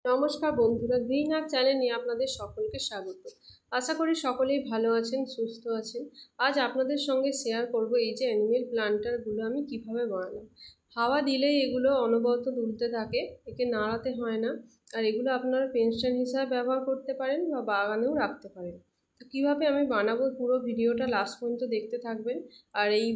নমস্কার বন্ধুরা, green art channel নিয়ে আপনাদের সকলকে স্বাগত। আশা করি সকলেই ভালো আছেন, সুস্থ আছেন। আজ আপনাদের সঙ্গে শেয়ার করব এই যে অ্যানিমেল প্ল্যান্টারগুলো আমি কিভাবে বানালাম। হাওয়া দিলেই এগুলো অনবরত দুলতে থাকে, একে নাড়াতে হয় না। আর এগুলো আপনারা পেনস্ট্যান্ড হিসাবে ব্যবহার করতে পারেন বা বাগানেও রাখতে পারেন। তো কীভাবে আমি বানাবো পুরো ভিডিওটা লাস্ট পর্যন্ত দেখতে থাকবেন। আর এই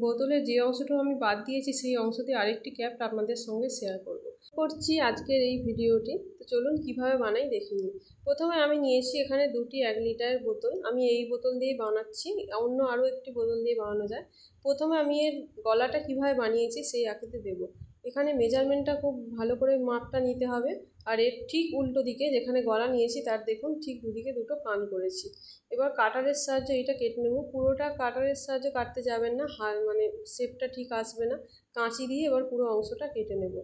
বোতলের যে অংশটা আমি বাদ দিয়েছি সেই অংশ দিয়ে আরেকটি ক্যাপ আপনাদের সঙ্গে শেয়ার করব করছি আজকের এই ভিডিওটি। তো চলুন কিভাবে বানাই দেখে নিই। প্রথমে আমি নিয়েছি এখানে দুটি 1 লিটারের বোতল। আমি এই বোতল দিয়ে বানাচ্ছি, অন্য আরও একটি বোতল দিয়ে বানানো যায়। প্রথমে আমি এর গলাটা কিভাবে বানিয়েছি সেই আঁকিতে দেবো। এখানে মেজারমেন্টটা খুব ভালো করে মাপটা নিতে হবে। আর এর ঠিক উল্টো দিকে যেখানে গলা নিয়েছি তার দেখুন ঠিক দুদিকে দুটো কান করেছি। এবার কাটারের সাহায্যে এটা কেটে নেব। পুরোটা কাটারের সাহায্যে কাটতে যাবেন না, মানে শেপটা ঠিক আসবে না। কাঁচি দিয়ে এবার পুরো অংশটা কেটে নেব।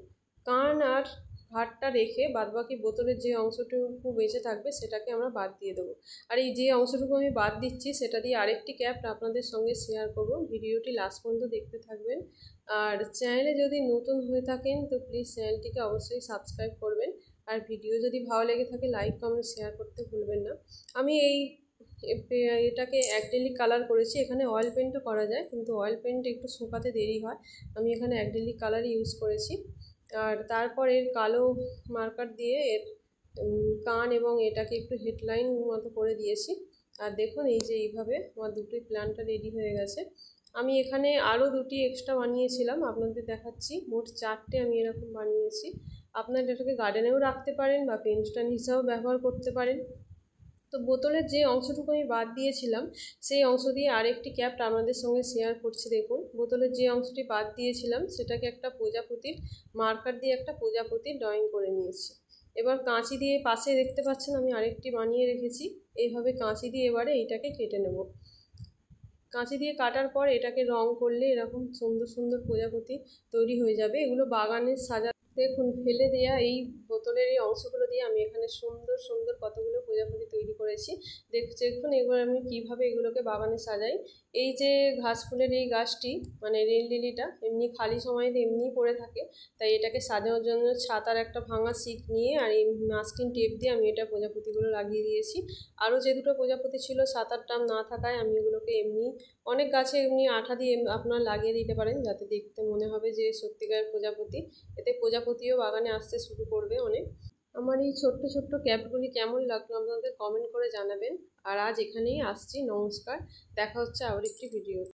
কান আর ঘাটটা রেখে বাদবাকি বোতলের যে অংশটুকু বেঁচে থাকবে সেটাকে আমরা বাদ দিয়ে দেবো। আর এই যে অংশটুকু আমি বাদ দিচ্ছি সেটা দিয়ে আরেকটি ক্যাপ আপনাদের সঙ্গে শেয়ার করব। ভিডিওটি লাস্ট পর্যন্ত দেখতে থাকবেন। আর চ্যানেলে যদি নতুন হয়ে থাকেন তো প্লিজ চ্যানেলটিকে অবশ্যই সাবস্ক্রাইব করবেন। আর ভিডিও যদি ভালো লেগে থাকে লাইক কমেন্ট শেয়ার করতে ভুলবেন না। আমি এটাকে অ্যাক্রিলিক কালার করেছি। এখানে অয়েল পেন্টও করা যায়, কিন্তু অয়েল পেন্ট একটু শুকাতে দেরি হয়। আমি এখানে অ্যাক্রিলিক কালার ইউজ করেছি। আর তারপর এর কালো মার্কার দিয়ে এর কান এবং এটাকে একটু হেডলাইন মতো করে দিয়েছি। আর দেখুন এই যে এইভাবে আমার দুটোই প্ল্যানটা রেডি হয়ে গেছে। আমি এখানে আরও দুটি এক্সট্রা বানিয়েছিলাম, আপনাদের দেখাচ্ছি। মোট 4টে আমি এরকম বানিয়েছি। আপনারা এটাকে গার্ডেনেও রাখতে পারেন বা পেনস্ট্যান্ড হিসাবেও ব্যবহার করতে পারেন। তো বোতলের যে অংশটুকু আমি বাদ দিয়েছিলাম সেই অংশ দিয়ে আরেকটি ক্যাপ আপনাদের সঙ্গে শেয়ার করছি। দেখুন বোতলের যে অংশটি বাদ দিয়েছিলাম সেটাকে একটা প্রজাপতির মার্কার দিয়ে একটা প্রজাপতির ড্রয়িং করে নিয়েছি। এবার কাঁচি দিয়ে পাশে দেখতে পাচ্ছেন আমি আরেকটি বানিয়ে রেখেছি। এইভাবে কাঁচি দিয়ে এবারে এইটাকে কেটে নেব। কাঁচি দিয়ে কাটার পর এটাকে রং করলে এরকম সুন্দর সুন্দর প্রজাপতি তৈরি হয়ে যাবে। এগুলো বাগানের সাজা দেখুন ফেলে দেওয়া এই বোতলের এই অংশগুলো দিয়ে আমি এখানে সুন্দর সুন্দর কতগুলো প্রজাপতি তৈরি করেছি। দেখুন এবার আমি কিভাবে এগুলোকে বাগানে সাজাই। এই যে ঘাস ফুলের এই গাছটি মানে রেল লিলিটা এমনি খালি সময়তে এমনিই পড়ে থাকে, তাই এটাকে সাজানোর জন্য ছাতার একটা ভাঙা শিক নিয়ে আর এই মাস্কিং টেপ দিয়ে আমি এটা প্রজাপতিগুলো লাগিয়ে দিয়েছি। আরও যে দুটো প্রজাপতি ছিল ছাতার টান না থাকায় আমি ওগুলোকে এমনি অনেক গাছে এমনি আঠা দিয়ে আপনারা লাগিয়ে দিতে পারেন, যাতে দেখতে মনে হবে যে সত্যিকারের প্রজাপতি। এতে প্রজাপতিও বাগানে আসতে শুরু করবে অনেক। আমার এই ছোট্ট ছোট্ট ক্যাপগুলি কেমন লাগলো আপনাদের কমেন্ট করে জানাবেন। আর আজ এখানেই আসছি, নমস্কার। দেখা হচ্ছে আবার একটি ভিডিও।